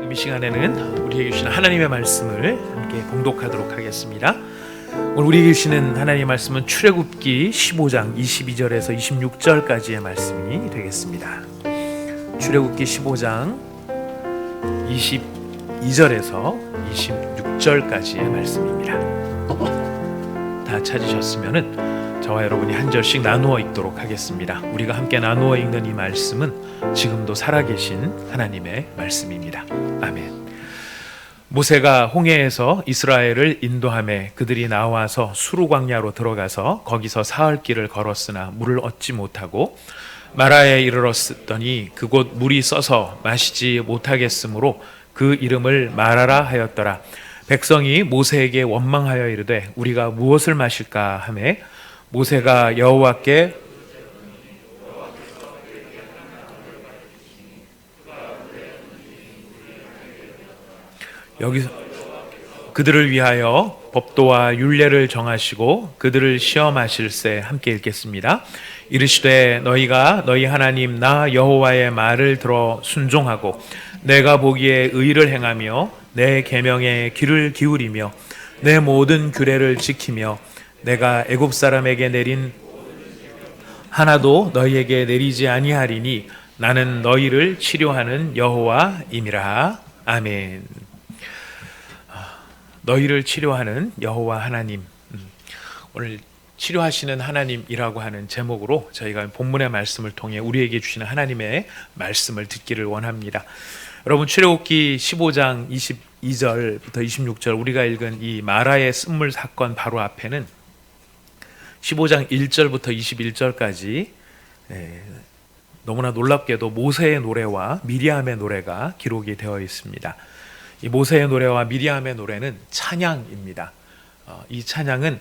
지금 이 시간에는 우리에게 주시는 하나님의 말씀을 함께 봉독하도록 하겠습니다. 오늘 우리에게 주시는 하나님의 말씀은 출애굽기 15장 22절에서 26절까지의 말씀이 되겠습니다. 출애굽기 15장 22절에서 26절까지의 말씀입니다. 다 찾으셨으면은 저와 여러분이 한 절씩 나누어 읽도록 하겠습니다. 우리가 함께 나누어 읽는 이 말씀은 지금도 살아계신 하나님의 말씀입니다. 아멘. 모세가 홍해에서 이스라엘을 인도하매 그들이 나와서 수르 광야로 들어가서 거기서 사흘 길을 걸었으나 물을 얻지 못하고 마라에 이르렀더니 그곳 물이 써서 마시지 못하겠으므로 그 이름을 마라라 하였더라. 백성이 모세에게 원망하여 이르되 우리가 무엇을 마실까 하매 모세가 여호와께 여기서 그들을 위하여 법도와 율례를 정하시고 그들을 시험하실세. 함께 읽겠습니다. 이르시되 너희가 너희 하나님 나 여호와의 말을 들어 순종하고 내가 보기에 의를 행하며 내 계명에 귀를 기울이며 내 모든 규례를 지키며 내가 애굽 사람에게 내린 하나도 너희에게 내리지 아니하리니 나는 너희를 치료하는 여호와임이라. 아멘. 너희를 치료하는 여호와 하나님. 오늘 치료하시는 하나님이라고 하는 제목으로 저희가 본문의 말씀을 통해 우리에게 주시는 하나님의 말씀을 듣기를 원합니다. 여러분, 출애굽기 15장 22절부터 26절 우리가 읽은 이 마라의 쓴물 사건 바로 앞에는 15장 1절부터 21절까지 너무나 놀랍게도 모세의 노래와 미리암의 노래가 기록이 되어 있습니다. 이 모세의 노래와 미리암의 노래는 찬양입니다. 이 찬양은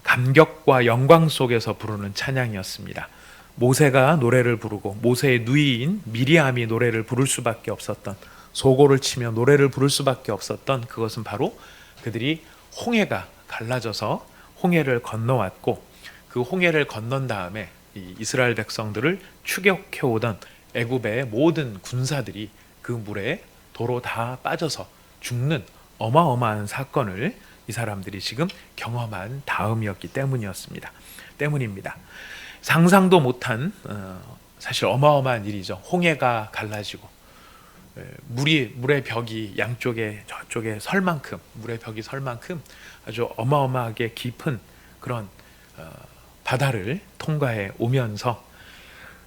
감격과 영광 속에서 부르는 찬양이었습니다. 모세가 노래를 부르고 모세의 누이인 미리암이 노래를 부를 수밖에 없었던, 소고를 치며 노래를 부를 수밖에 없었던 그것은 바로 그들이 홍해가 갈라져서 홍해를 건너왔고 그 홍해를 건넌 다음에 이 이스라엘 백성들을 추격해오던 애굽의 모든 군사들이 그 물에 도로 다 빠져서 죽는 어마어마한 사건을 이 사람들이 지금 경험한 다음이었기 때문입니다. 상상도 못한 사실 어마어마한 일이죠. 홍해가 갈라지고 물의 벽이 양쪽에 저쪽에 설 만큼, 물의 벽이 설 만큼 아주 어마어마하게 깊은 그런 바다를 통과해 오면서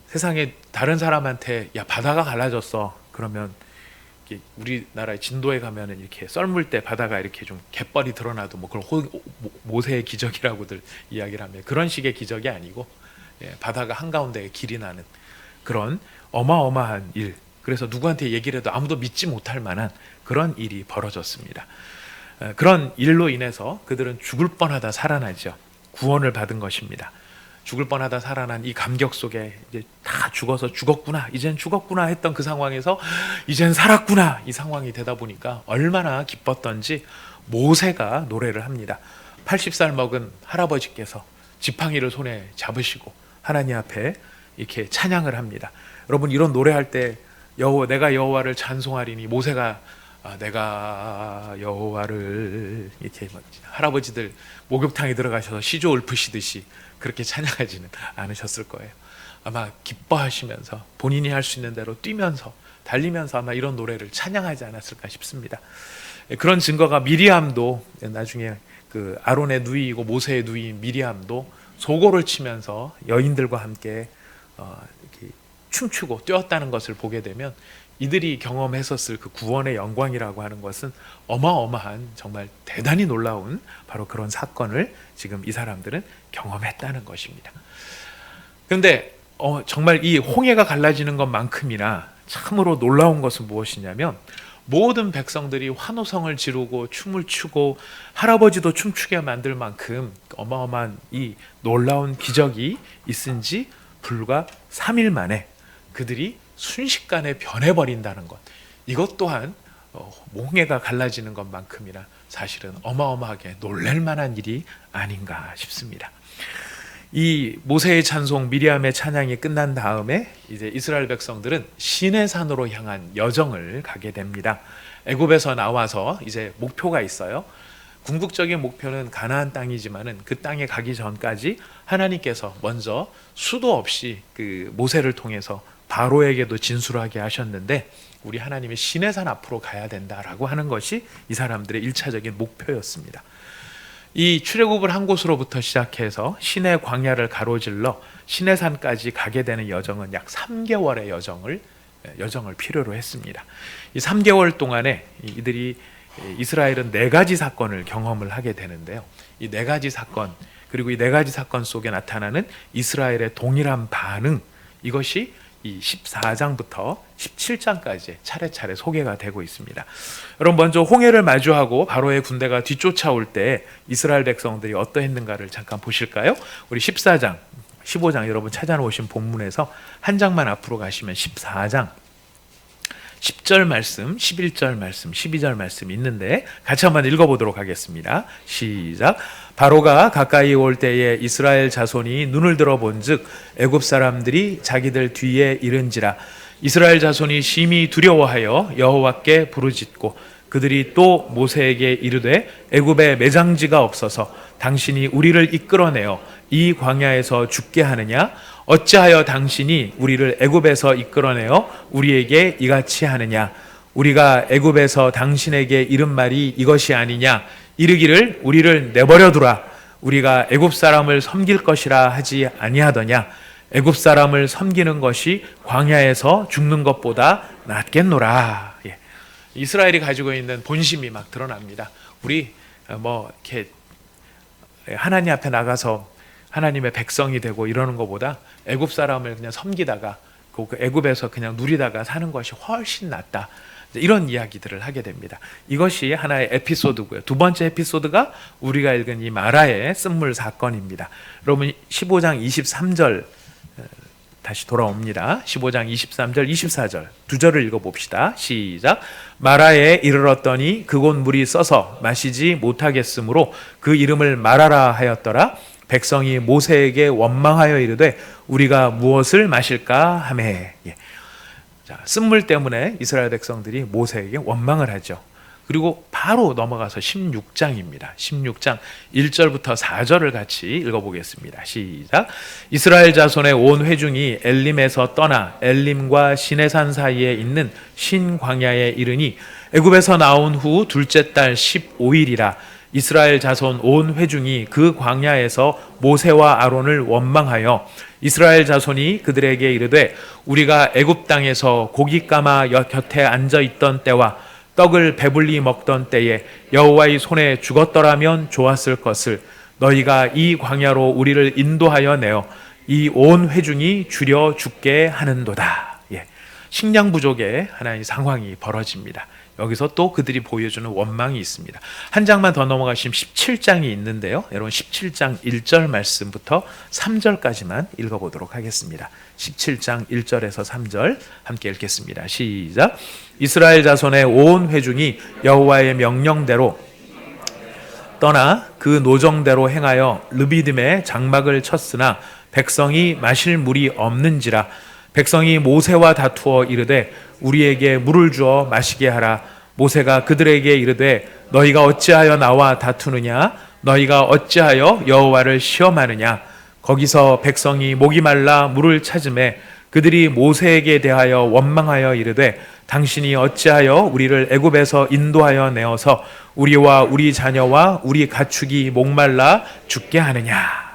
세상에 다른 사람한테 야 바다가 갈라졌어 그러면 우리나라의 진도에 가면은 이렇게 썰물 때 바다가 이렇게 좀 갯벌이 드러나도 뭐 그걸 모세의 기적이라고들 이야기를 하면 그런 식의 기적이 아니고 바다가 한가운데에 길이 나는 그런 어마어마한 일. 그래서 누구한테 얘기를 해도 아무도 믿지 못할 만한 그런 일이 벌어졌습니다. 그런 일로 인해서 그들은 죽을 뻔하다 살아나죠. 구원을 받은 것입니다. 죽을 뻔하다 살아난 이 감격 속에 이제 다 죽어서 죽었구나, 이젠 죽었구나 했던 그 상황에서 이젠 살았구나 이 상황이 되다 보니까 얼마나 기뻤던지 모세가 노래를 합니다. 80살 먹은 할아버지께서 지팡이를 손에 잡으시고 하나님 앞에 이렇게 찬양을 합니다. 여러분, 이런 노래할 때 내가 여호와를 찬송하리니 모세가 내가 여호와를 이렇게 할아버지들 목욕탕에 들어가셔서 시조 읊으시듯이 그렇게 찬양하지는 않으셨을 거예요. 아마 기뻐하시면서 본인이 할 수 있는 대로 뛰면서 달리면서 아마 이런 노래를 찬양하지 않았을까 싶습니다. 그런 증거가 미리암도 나중에 그 아론의 누이이고 모세의 누이인 미리암도 소고를 치면서 여인들과 함께 이렇게 춤추고 뛰었다는 것을 보게 되면 이들이 경험했었을 그 구원의 영광이라고 하는 것은 어마어마한 정말 대단히 놀라운 바로 그런 사건을 지금 이 사람들은 경험했다는 것입니다. 그런데 정말 이 홍해가 갈라지는 것만큼이나 참으로 놀라운 것은 무엇이냐면 모든 백성들이 환호성을 지르고 춤을 추고 할아버지도 춤추게 만들 만큼 어마어마한 이 놀라운 기적이 있은지 불과 3일 만에 그들이 순식간에 변해버린다는 것, 이것 또한 홍해가 갈라지는 것만큼이나 사실은 어마어마하게 놀랄 만한 일이 아닌가 싶습니다. 이 모세의 찬송 미리암의 찬양이 끝난 다음에 이제 이스라엘 백성들은 시내산으로 향한 여정을 가게 됩니다. 애굽에서 나와서 이제 목표가 있어요. 궁극적인 목표는 가나안 땅이지만은 그 땅에 가기 전까지 하나님께서 먼저 수도 없이 그 모세를 통해서 바로에게도 진술하게 하셨는데 우리 하나님의 시내산 앞으로 가야 된다라고 하는 것이 이 사람들의 1차적인 목표였습니다. 이 출애굽을 한 곳으로부터 시작해서 시내 광야를 가로질러 시내산까지 가게 되는 여정은 약 3개월의 여정을 필요로 했습니다. 이 3개월 동안에 이스라엘은 4가지 사건을 경험을 하게 되는데요. 이 4가지 사건, 그리고 이 4가지 사건 속에 나타나는 이스라엘의 동일한 반응, 이것이 이 14장부터 17장까지 차례차례 소개가 되고 있습니다. 여러분, 먼저 홍해를 마주하고 바로의 군대가 뒤쫓아올 때 이스라엘 백성들이 어떠했는가를 잠깐 보실까요? 우리 14장, 15장 여러분 찾아놓으신 본문에서 한 장만 앞으로 가시면 14장 10절 말씀, 11절 말씀, 12절 말씀 있는데 같이 한번 읽어보도록 하겠습니다. 시작. 바로가 가까이 올 때에 이스라엘 자손이 눈을 들어본즉 애굽 사람들이 자기들 뒤에 이른지라. 이스라엘 자손이 심히 두려워하여 여호와께 부르짖고 그들이 또 모세에게 이르되 애굽에 매장지가 없어서 당신이 우리를 이끌어내어 이 광야에서 죽게 하느냐? 어찌하여 당신이 우리를 애굽에서 이끌어내어 우리에게 이같이 하느냐? 우리가 애굽에서 당신에게 이른 말이 이것이 아니냐? 이르기를 우리를 내버려 두라. 우리가 애굽 사람을 섬길 것이라 하지 아니하더냐? 애굽 사람을 섬기는 것이 광야에서 죽는 것보다 낫겠노라. 예. 이스라엘이 가지고 있는 본심이 막 드러납니다. 우리 이렇게 하나님 앞에 나가서 하나님의 백성이 되고 이러는 것보다 애굽 사람을 그냥 섬기다가 그 애굽에서 그냥 누리다가 사는 것이 훨씬 낫다. 이런 이야기들을 하게 됩니다. 이것이 하나의 에피소드고요. 두 번째 에피소드가 우리가 읽은 이 마라의 쓴물 사건입니다. 여러분 15장 23절 다시 돌아옵니다. 15장 23절 24절 두 절을 읽어봅시다. 시작. 마라에 이르렀더니 그곳 물이 써서 마시지 못하겠으므로 그 이름을 마라라 하였더라. 백성이 모세에게 원망하여 이르되 우리가 무엇을 마실까 하매. 예. 자, 쓴물 때문에 이스라엘 백성들이 모세에게 원망을 하죠. 그리고 바로 넘어가서 16장입니다. 16장 1절부터 4절을 같이 읽어보겠습니다. 시작. 이스라엘 자손의 온 회중이 엘림에서 떠나 엘림과 시내산 사이에 있는 신광야에 이르니 애굽에서 나온 후 둘째 달 15일이라. 이스라엘 자손 온 회중이 그 광야에서 모세와 아론을 원망하여 이스라엘 자손이 그들에게 이르되 우리가 애굽 땅에서 고기 까마 곁에 앉아 있던 때와 떡을 배불리 먹던 때에 여호와의 손에 죽었더라면 좋았을 것을 너희가 이 광야로 우리를 인도하여 내어 이 온 회중이 줄여 죽게 하는도다. 예. 식량 부족의 하나의 상황이 벌어집니다. 여기서 또 그들이 보여주는 원망이 있습니다. 한 장만 더 넘어가시면 17장이 있는데요. 여러분 17장 1절 말씀부터 3절까지만 읽어보도록 하겠습니다. 17장 1절에서 3절 함께 읽겠습니다. 시작. 이스라엘 자손의 온 회중이 여호와의 명령대로 떠나 그 노정대로 행하여 르비딤에 장막을 쳤으나 백성이 마실 물이 없는지라. 백성이 모세와 다투어 이르되 우리에게 물을 주어 마시게 하라. 모세가 그들에게 이르되 너희가 어찌하여 나와 다투느냐? 너희가 어찌하여 여호와를 시험하느냐? 거기서 백성이 목이 말라 물을 찾음에 그들이 모세에게 대하여 원망하여 이르되 당신이 어찌하여 우리를 애굽에서 인도하여 내어서 우리와 우리 자녀와 우리 가축이 목말라 죽게 하느냐?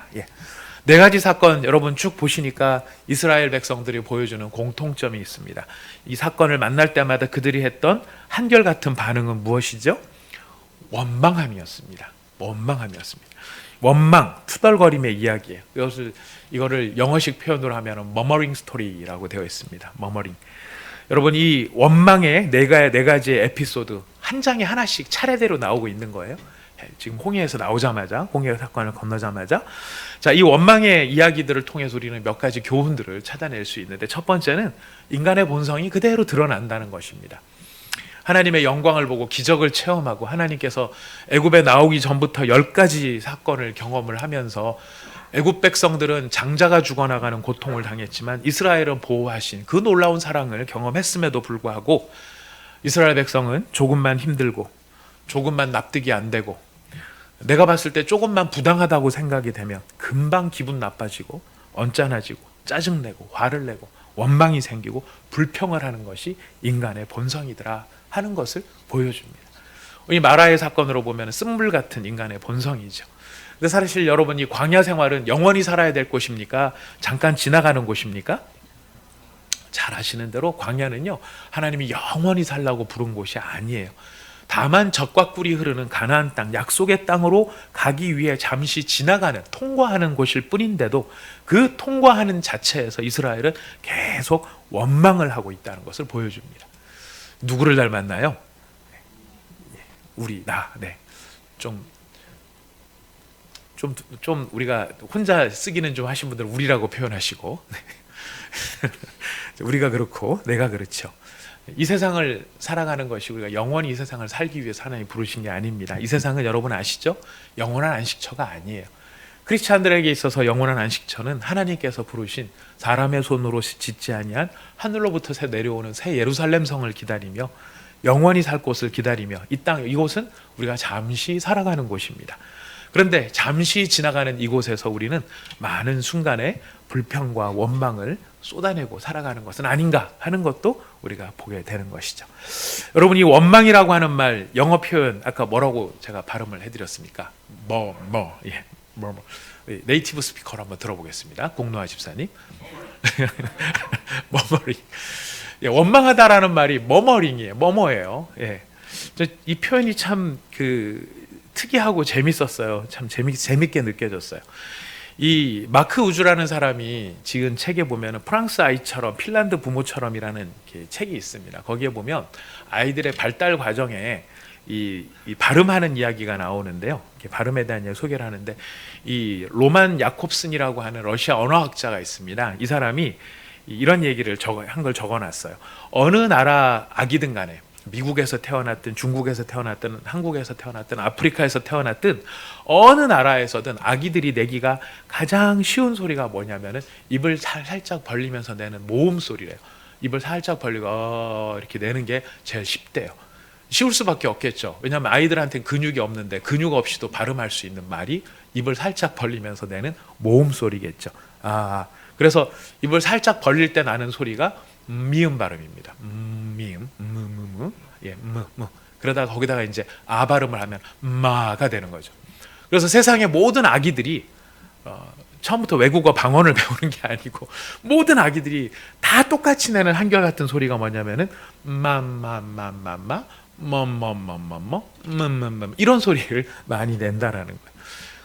네 가지 사건 여러분 쭉 보시니까 이스라엘 백성들이 보여주는 공통점이 있습니다. 이 사건을 만날 때마다 그들이 했던 한결같은 반응은 무엇이죠? 원망함이었습니다. 원망, 투덜거림의 이야기예요. 이거를 영어식 표현으로 하면 murmuring story라고 되어 있습니다. murmuring. 여러분 이 원망의 네 가지의 에피소드 한 장에 하나씩 차례대로 나오고 있는 거예요. 지금 홍해에서 나오자마자 홍해 사건을 건너자마자 자, 이 원망의 이야기들을 통해서 우리는 몇 가지 교훈들을 찾아낼 수 있는데 첫 번째는 인간의 본성이 그대로 드러난다는 것입니다. 하나님의 영광을 보고 기적을 체험하고 하나님께서 애굽에 나오기 전부터 10가지 사건을 경험을 하면서 애굽 백성들은 장자가 죽어나가는 고통을 당했지만 이스라엘은 보호하신 그 놀라운 사랑을 경험했음에도 불구하고 이스라엘 백성은 조금만 힘들고 조금만 납득이 안 되고 내가 봤을 때 조금만 부당하다고 생각이 되면 금방 기분 나빠지고 언짢아지고 짜증내고 화를 내고 원망이 생기고 불평을 하는 것이 인간의 본성이더라 하는 것을 보여줍니다. 이 마라의 사건으로 보면 쓴물 같은 인간의 본성이죠. 근데 사실 여러분, 이 광야 생활은 영원히 살아야 될 곳입니까? 잠깐 지나가는 곳입니까? 잘 아시는 대로 광야는요, 하나님이 영원히 살라고 부른 곳이 아니에요. 다만 젖과 꿀이 흐르는 가나안 땅, 약속의 땅으로 가기 위해 잠시 지나가는, 통과하는 곳일 뿐인데도 그 통과하는 자체에서 이스라엘은 계속 원망을 하고 있다는 것을 보여줍니다. 누구를 닮았나요? 우리, 나, 네. 좀 우리가 혼자 쓰기는 좀 하신 분들은 우리라고 표현하시고 우리가 그렇고 내가 그렇죠. 이 세상을 살아가는 것이 우리가 영원히 이 세상을 살기 위해서 하나님 부르신 게 아닙니다. 이 세상은 여러분 아시죠? 영원한 안식처가 아니에요. 크리스찬들에게 있어서 영원한 안식처는 하나님께서 부르신 사람의 손으로 짓지 아니한 하늘로부터 내려오는 새 예루살렘 성을 기다리며 영원히 살 곳을 기다리며 이 땅, 이곳은 우리가 잠시 살아가는 곳입니다. 그런데 잠시 지나가는 이곳에서 우리는 많은 순간에 불평과 원망을 쏟아내고 살아가는 것은 아닌가 하는 것도 우리가 보게 되는 것이죠. 여러분, 이 원망이라고 하는 말, 영어 표현 아까 뭐라고 제가 발음을 해드렸습니까? 네이티브 스피커로 한번 들어보겠습니다. 공노아 집사님. 머머링. 예, 원망하다라는 말이 머머링이에요. 뭐뭐예요. 예. 이 표현이 참 특이하고 재밌었어요. 참 재밌게 느껴졌어요. 이 마크 우주라는 사람이 지은 책에 보면 프랑스 아이처럼 핀란드 부모처럼이라는 책이 있습니다. 거기에 보면 아이들의 발달 과정에 이 발음하는 이야기가 나오는데요. 발음에 대한 이야기 소개를 하는데, 이 로만 야콥슨이라고 하는 러시아 언어학자가 있습니다. 이 사람이 이런 얘기를 한 걸 적어놨어요. 어느 나라 아기든 간에 미국에서 태어났든 중국에서 태어났든 한국에서 태어났든 아프리카에서 태어났든 어느 나라에서든 아기들이 내기가 가장 쉬운 소리가 뭐냐면은 입을 살짝 벌리면서 내는 모음 소리래요. 입을 살짝 벌리고 이렇게 내는 게 제일 쉽대요. 쉬울 수밖에 없겠죠. 왜냐하면 아이들한테는 근육이 없는데 근육 없이도 발음할 수 있는 말이 입을 살짝 벌리면서 내는 모음 소리겠죠. 그래서 입을 살짝 벌릴 때 나는 소리가 미음 발음입니다. 미음, 예, 그러다가 거기다가 이제 아 발음을 하면 마가 되는 거죠. 그래서 세상의 모든 아기들이 처음부터 외국어 방언을 배우는 게 아니고 모든 아기들이 다 똑같이 내는 한결같은 소리가 뭐냐면은 이런 소리를 많이 낸다라는 거예요.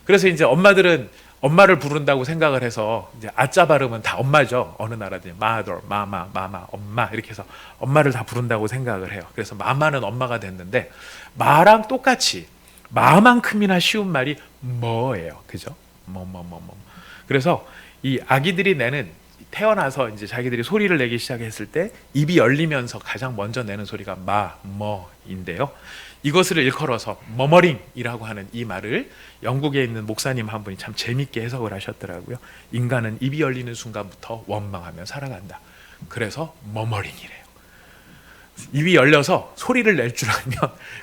그래서 이제 엄마들은 엄마를 부른다고 생각을 해서 이제 아자 발음은 다 엄마죠. 어느 나라든 mother, 마마, 엄마 이렇게 해서 엄마를 다 부른다고 생각을 해요. 그래서 마마는 엄마가 됐는데 마랑 똑같이 마만큼이나 쉬운 말이 뭐예요. 그죠? 그래서 이 아기들이 내는, 태어나서 이제 자기들이 소리를 내기 시작했을 때 입이 열리면서 가장 먼저 내는 소리가 뭐인데요. 이것을 일컬어서 머머링이라고 하는 이 말을 영국에 있는 목사님 한 분이 참 재밌게 해석을 하셨더라고요. 인간은 입이 열리는 순간부터 원망하며 살아간다. 그래서 머머링이래요. 입이 열려서 소리를 낼 줄 알면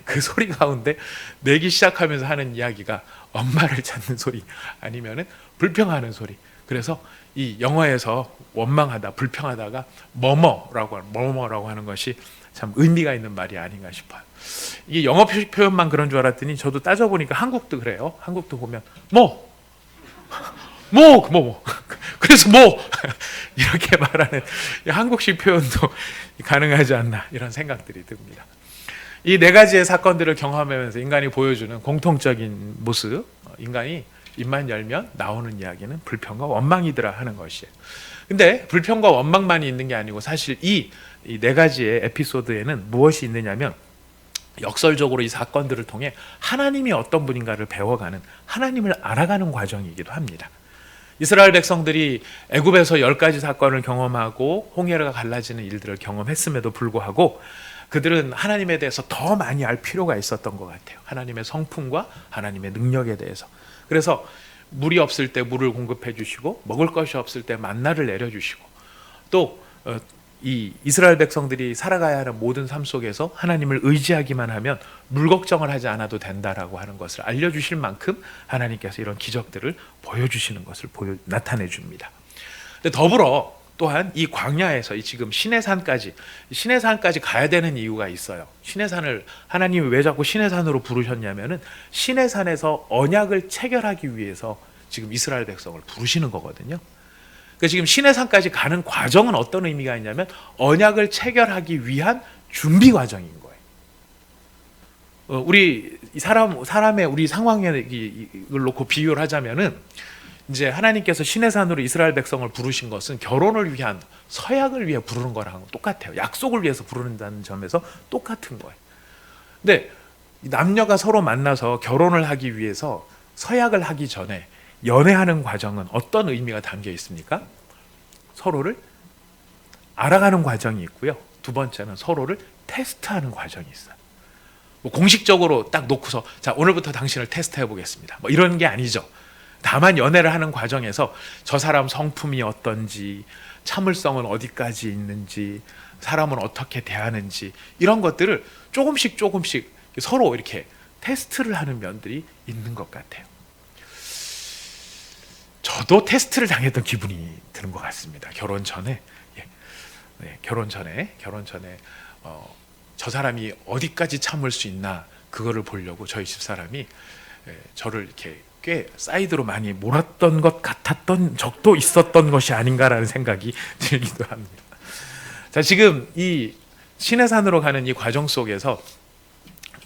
그 소리 가운데 내기 시작하면서 하는 이야기가 엄마를 찾는 소리 아니면은 불평하는 소리. 그래서 이 영어에서 원망하다, 불평하다가 머머라고 하는 것이 참 의미가 있는 말이 아닌가 싶어요. 이게 영어 표현만 그런 줄 알았더니 저도 따져보니까 한국도 그래요. 한국도 보면 그래서 이렇게 말하는 한국식 표현도 가능하지 않나 이런 생각들이 듭니다. 이 네 가지의 사건들을 경험하면서 인간이 보여주는 공통적인 모습, 인간이 입만 열면 나오는 이야기는 불평과 원망이더라 하는 것이에요. 근데 불평과 원망만이 있는 게 아니고 사실 이 네 가지의 에피소드에는 무엇이 있느냐면 역설적으로 이 사건들을 통해 하나님이 어떤 분인가를 배워가는, 하나님을 알아가는 과정이기도 합니다. 이스라엘 백성들이 애굽에서 10가지 사건을 경험하고 홍해가 갈라지는 일들을 경험했음에도 불구하고 그들은 하나님에 대해서 더 많이 알 필요가 있었던 것 같아요. 하나님의 성품과 하나님의 능력에 대해서. 그래서 물이 없을 때 물을 공급해 주시고 먹을 것이 없을 때 만나를 내려 주시고 또 이 이스라엘 백성들이 살아가야 하는 모든 삶 속에서 하나님을 의지하기만 하면 물 걱정을 하지 않아도 된다라고 하는 것을 알려주실 만큼 하나님께서 이런 기적들을 보여주시는 것을 나타내 줍니다. 근데 더불어 또한 이 광야에서 지금 시내산까지 가야 되는 이유가 있어요. 시내산을 하나님이 왜 자꾸 시내산으로 부르셨냐면은 시내산에서 언약을 체결하기 위해서 지금 이스라엘 백성을 부르시는 거거든요. 그러니까 지금 시내산까지 가는 과정은 어떤 의미가 있냐면 언약을 체결하기 위한 준비 과정인 거예요. 우리 사람의 우리 상황을 놓고 비유를 하자면은 이제 하나님께서 시내산으로 이스라엘 백성을 부르신 것은 결혼을 위한 서약을 위해 부르는 거랑 똑같아요. 약속을 위해서 부르는다는 점에서 똑같은 거예요. 근데 남녀가 서로 만나서 결혼을 하기 위해서 서약을 하기 전에 연애하는 과정은 어떤 의미가 담겨 있습니까? 서로를 알아가는 과정이 있고요. 두 번째는 서로를 테스트하는 과정이 있어요. 뭐 공식적으로 딱 놓고서 자, 오늘부터 당신을 테스트해 보겠습니다. 뭐 이런 게 아니죠. 다만 연애를 하는 과정에서 저 사람 성품이 어떤지, 참을성은 어디까지 있는지, 사람은 어떻게 대하는지 이런 것들을 조금씩 서로 이렇게 테스트를 하는 면들이 있는 것 같아요. 저도 테스트를 당했던 기분이 드는 것 같습니다. 결혼 전에 결혼 전에 저 사람이 어디까지 참을 수 있나 그거를 보려고 저희 집사람이 저를 이렇게 꽤 사이드로 많이 몰았던 것 같았던 적도 있었던 것이 아닌가라는 생각이 들기도 합니다. 자, 지금 이 시내산으로 가는 이 과정 속에서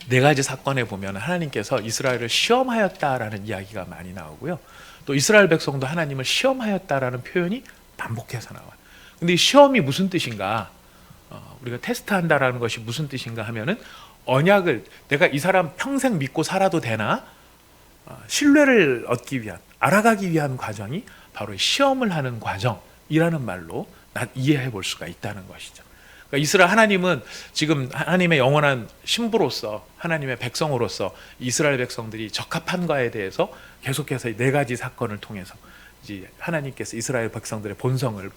네 가지 사건에 보면 하나님께서 이스라엘을 시험하였다라는 이야기가 많이 나오고요. 또 이스라엘 백성도 하나님을 시험하였다라는 표현이 반복해서 나와요. 근데 이 시험이 무슨 뜻인가? 우리가 테스트한다라는 것이 무슨 뜻인가 하면은 언약을 내가 이 사람 평생 믿고 살아도 되나? 신뢰를 얻기 위한, 알아가기 위한 과정이 바로 시험을 하는 과정이라는 말로 이해해 볼 수가 있다는 것이죠. 그러니까 이스라엘 하나님은 지금 하나님의 영원한 신부로서 하나님의 백성으로서 이스라엘 백성들이 적합한가에 대해서 계속해서 네 가지 사건을 통해서 이제 하나님께서 이스라엘 백성들의 본성을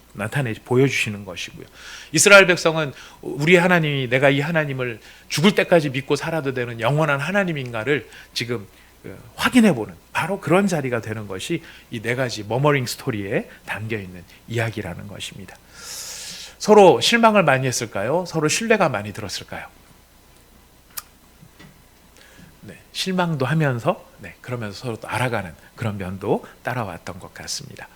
보여주시는 것이고요. 이스라엘 백성은 우리 하나님이 내가 이 하나님을 죽을 때까지 믿고 살아도 되는 영원한 하나님인가를 지금 확인해보는 바로 그런 자리가 되는 것이 이 네 가지 머머링 스토리에 담겨있는 이야기라는 것입니다. 서로 실망을 많이 했을까요? 서로 신뢰가 많이 들었을까요? 네, 실망도 하면서 그러면서 서로 또 알아가는 그런 면도 따라왔던 것 같습니다.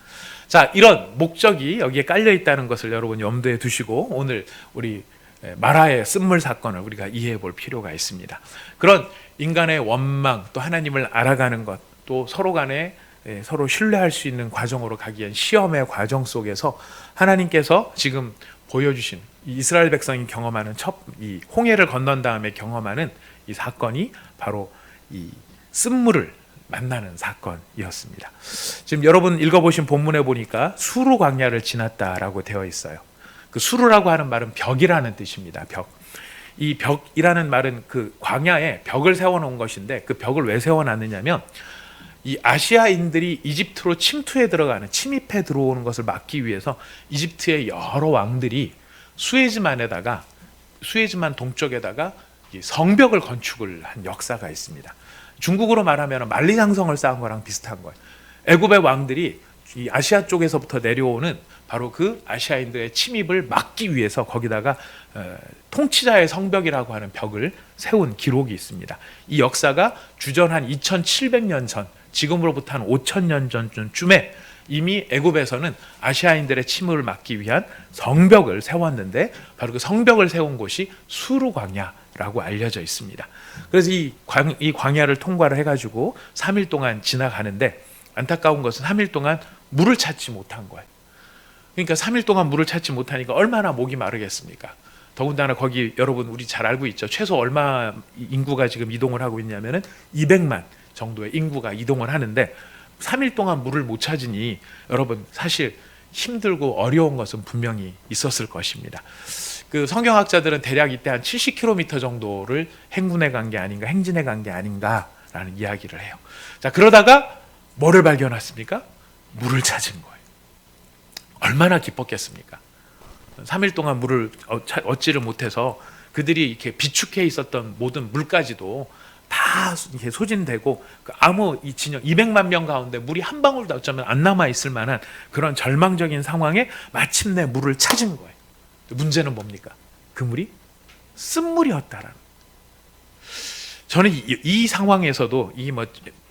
자, 이런 목적이 여기에 깔려 있다는 것을 여러분 염두에 두시고 오늘 우리 마라의 쓴물 사건을 우리가 이해해 볼 필요가 있습니다. 그런 인간의 원망, 또 하나님을 알아가는 것, 또 서로 간에 서로 신뢰할 수 있는 과정으로 가기 위한 시험의 과정 속에서 하나님께서 지금 보여주신 이스라엘 백성이 경험하는 이 홍해를 건넌 다음에 경험하는 이 사건이 바로 이 쓴물을 만나는 사건이었습니다. 지금 여러분 읽어보신 본문에 보니까 수르 광야를 지났다라고 되어 있어요. 그 수르라고 하는 말은 벽이라는 뜻입니다. 벽. 이 벽이라는 말은 그 광야에 벽을 세워놓은 것인데 그 벽을 왜 세워놨느냐면 이 아시아인들이 이집트로 침입해 들어오는 것을 막기 위해서 이집트의 여러 왕들이 수에즈만 동쪽에다가 성벽을 건축을 한 역사가 있습니다. 중국으로 말하면 만리장성을 쌓은 거랑 비슷한 거예요. 애굽의 왕들이 이 아시아 쪽에서부터 내려오는 바로 그 아시아인들의 침입을 막기 위해서 거기다가 통치자의 성벽이라고 하는 벽을 세운 기록이 있습니다. 이 역사가 주전 한 2700년 전, 지금으로부터 한 5000년 전쯤에 이미 애굽에서는 아시아인들의 침입을 막기 위한 성벽을 세웠는데 바로 그 성벽을 세운 곳이 수르 광야라고 알려져 있습니다. 그래서 이 광야를 통과를 해가지고 3일 동안 지나가는데 안타까운 것은 3일 동안 물을 찾지 못한 거예요. 그러니까 3일 동안 물을 찾지 못하니까 얼마나 목이 마르겠습니까? 더군다나 거기 여러분 우리 잘 알고 있죠. 최소 얼마 인구가 지금 이동을 하고 있냐면은 200만 정도의 인구가 이동을 하는데 3일 동안 물을 못 찾으니 여러분 사실 힘들고 어려운 것은 분명히 있었을 것입니다. 그 성경학자들은 대략 이때 한 70km 정도를 행진해 간 게 아닌가라는 이야기를 해요. 자, 그러다가 뭐를 발견했습니까? 물을 찾은 거예요. 얼마나 기뻤겠습니까? 3일 동안 물을 얻지를 못해서 그들이 이렇게 비축해 있었던 모든 물까지도 다 이렇게 소진되고 아무 이 진영 200만 명 가운데 물이 한 방울도 어쩌면 안 남아 있을 만한 그런 절망적인 상황에 마침내 물을 찾은 거예요. 문제는 뭡니까? 그 물이 쓴물이었다라는. 저는 이 상황에서도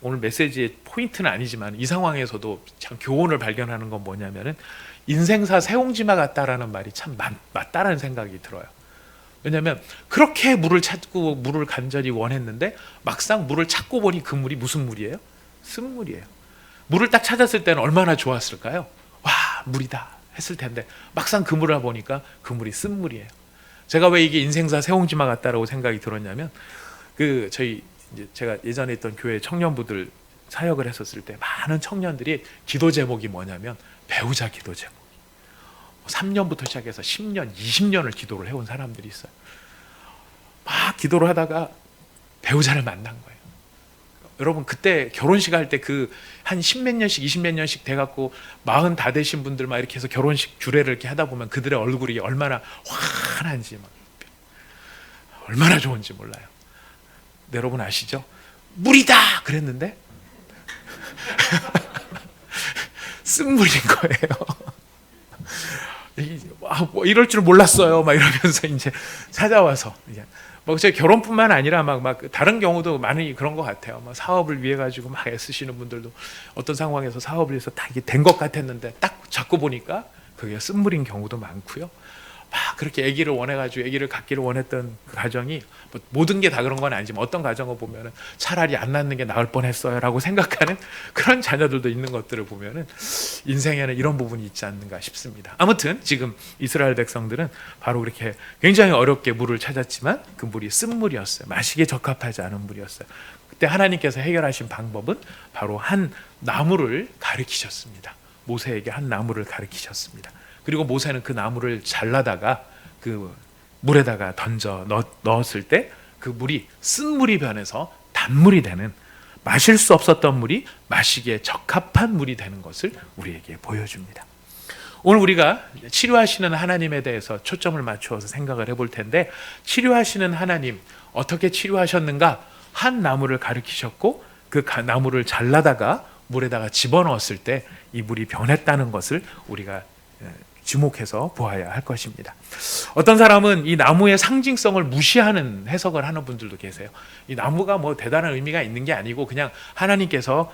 오늘 메시지의 포인트는 아니지만 이 상황에서도 참 교훈을 발견하는 건 뭐냐면은 인생사 새옹지마 같다라는 말이 참 맞다라는 생각이 들어요. 왜냐하면 그렇게 물을 찾고 물을 간절히 원했는데 막상 물을 찾고 보니 그 물이 무슨 물이에요? 쓴물이에요. 물을 딱 찾았을 때는 얼마나 좋았을까요? 와, 물이다 했을 텐데 막상 그 물을 보니까 그 물이 쓴물이에요. 제가 왜 이게 인생사 새옹지마 같다라고 생각이 들었냐면 제가 예전에 있던 교회 청년부들 사역을 했었을 때 많은 청년들이 기도 제목이 뭐냐면 배우자 기도 제목. 3년부터 시작해서 10년, 20년을 기도를 해온 사람들이 있어요. 막 기도를 하다가 배우자를 만난 거예요. 여러분 그때 결혼식 할 때 한 10몇 년씩 20몇 년씩 돼갖고 40 다 되신 분들 막 이렇게 해서 결혼식 주례를 이렇게 하다 보면 그들의 얼굴이 얼마나 환한지 얼마나 좋은지 몰라요. 여러분 아시죠? 물이다 그랬는데 쓴물인 거예요. 뭐 이럴 줄 몰랐어요. 막 이러면서 이제 찾아와서 제 결혼뿐만 아니라 막 다른 경우도 많이 그런 것 같아요. 막 사업을 위해 가지고 막 애쓰시는 분들도 어떤 상황에서 사업을 해서 다 이게 된 것 같았는데 딱 잡고 보니까 그게 쓴물인 경우도 많고요. 막 그렇게 아기를 원해가지고 아기를 갖기를 원했던 그 가정이 모든 게 다 그런 건 아니지만 어떤 가정을 보면은 차라리 안 낳는 게 나을 뻔했어요라고 생각하는 그런 자녀들도 있는 것들을 보면은 인생에는 이런 부분이 있지 않는가 싶습니다. 아무튼 지금 이스라엘 백성들은 바로 그렇게 굉장히 어렵게 물을 찾았지만 그 물이 쓴물이었어요. 마시기에 적합하지 않은 물이었어요. 그때 하나님께서 해결하신 방법은 바로 한 나무를 가르치셨습니다. 모세에게 한 나무를 가르치셨습니다. 그리고 모세는 그 나무를 잘라다가 그 물에다가 던져 넣었을 때 그 물이 쓴물이 변해서 단물이 되는, 마실 수 없었던 물이 마시기에 적합한 물이 되는 것을 우리에게 보여줍니다. 오늘 우리가 치료하시는 하나님에 대해서 초점을 맞추어서 생각을 해볼 텐데, 치료하시는 하나님 어떻게 치료하셨는가? 한 나무를 가리키셨고 그 나무를 잘라다가 물에다가 집어넣었을 때 이 물이 변했다는 것을 우리가 주목해서 보아야 할 것입니다. 어떤 사람은 이 나무의 상징성을 무시하는 해석을 하는 분들도 계세요. 이 나무가 뭐 대단한 의미가 있는 게 아니고 그냥 하나님께서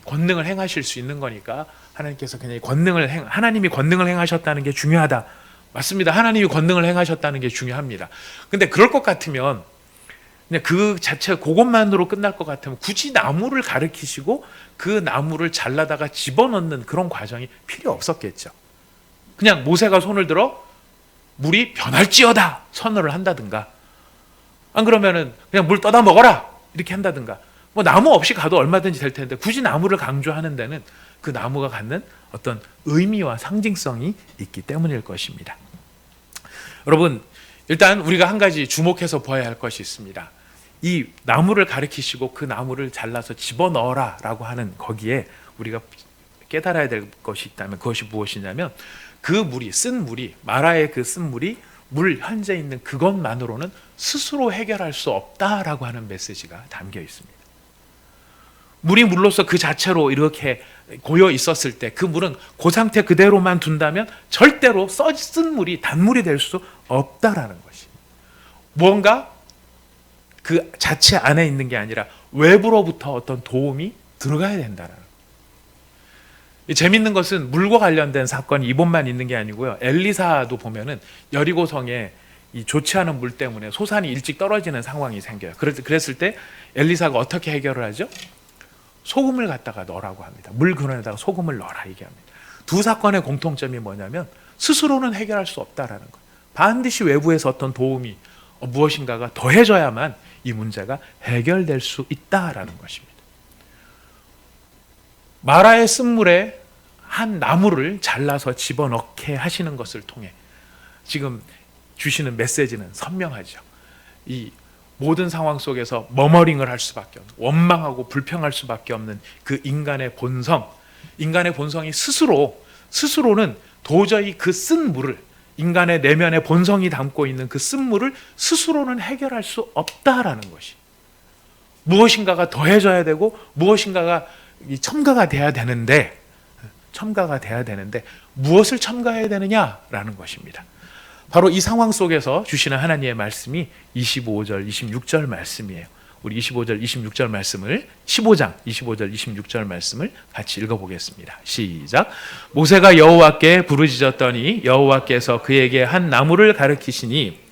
권능을 행하실 수 있는 거니까 하나님께서 그냥 하나님이 권능을 행하셨다는 게 중요하다. 맞습니다. 하나님이 권능을 행하셨다는 게 중요합니다. 근데 그럴 것 같으면 그냥 그 자체 그것만으로 끝날 것 같으면 굳이 나무를 가리키시고 그 나무를 잘라다가 집어넣는 그런 과정이 필요 없었겠죠. 그냥 모세가 손을 들어 물이 변할지어다 선언을 한다든가, 안 그러면은 그냥 물 떠다 먹어라 이렇게 한다든가, 뭐 나무 없이 가도 얼마든지 될 텐데 굳이 나무를 강조하는 데는 그 나무가 갖는 어떤 의미와 상징성이 있기 때문일 것입니다. 여러분, 일단 우리가 한 가지 주목해서 보아야 할 것이 있습니다. 이 나무를 가리키시고 그 나무를 잘라서 집어넣어라 라고 하는 거기에 우리가 깨달아야 될 것이 있다면 그것이 무엇이냐면, 그 물이, 쓴 물이, 마라의 그 쓴 물이 물 현재 있는 그것만으로는 스스로 해결할 수 없다라고 하는 메시지가 담겨 있습니다. 물이 물로서 그 자체로 이렇게 고여 있었을 때 그 물은 그 상태 그대로만 둔다면 절대로 쓴 물이 단물이 될 수 없다라는 것이, 무언가 그 자체 안에 있는 게 아니라 외부로부터 어떤 도움이 들어가야 된다는. 재밌는 것은 물과 관련된 사건이 이번만 있는 게 아니고요. 엘리사도 보면은 여리고성에 이 좋지 않은 물 때문에 소산이 일찍 떨어지는 상황이 생겨요. 그랬을 때 엘리사가 어떻게 해결을 하죠? 소금을 갖다가 넣으라고 합니다. 물 근원에다가 소금을 넣어라 얘기합니다. 두 사건의 공통점이 뭐냐면 스스로는 해결할 수 없다라는 것. 반드시 외부에서 어떤 도움이 무엇인가가 더해져야만 이 문제가 해결될 수 있다라는 것입니다. 마라의 쓴물에 한 나무를 잘라서 집어넣게 하시는 것을 통해 지금 주시는 메시지는 선명하죠. 이 모든 상황 속에서 머머링을 할 수밖에 없는, 원망하고 불평할 수밖에 없는 그 인간의 본성, 인간의 본성이 스스로는 도저히 그 쓴 물을, 인간의 내면의 본성이 담고 있는 그 쓴 물을 스스로는 해결할 수 없다라는 것이, 무엇인가가 더해져야 되고 무엇인가가 첨가가 돼야 되는데 무엇을 첨가해야 되느냐라는 것입니다. 바로 이 상황 속에서 주시는 하나님의 말씀이 25절, 26절 말씀이에요. 우리 25절, 26절 말씀을, 15장 25절, 26절 말씀을 같이 읽어보겠습니다. 시작. 모세가 여호와께 부르짖었더니 여호와께서 그에게 한 나무를 가르치시니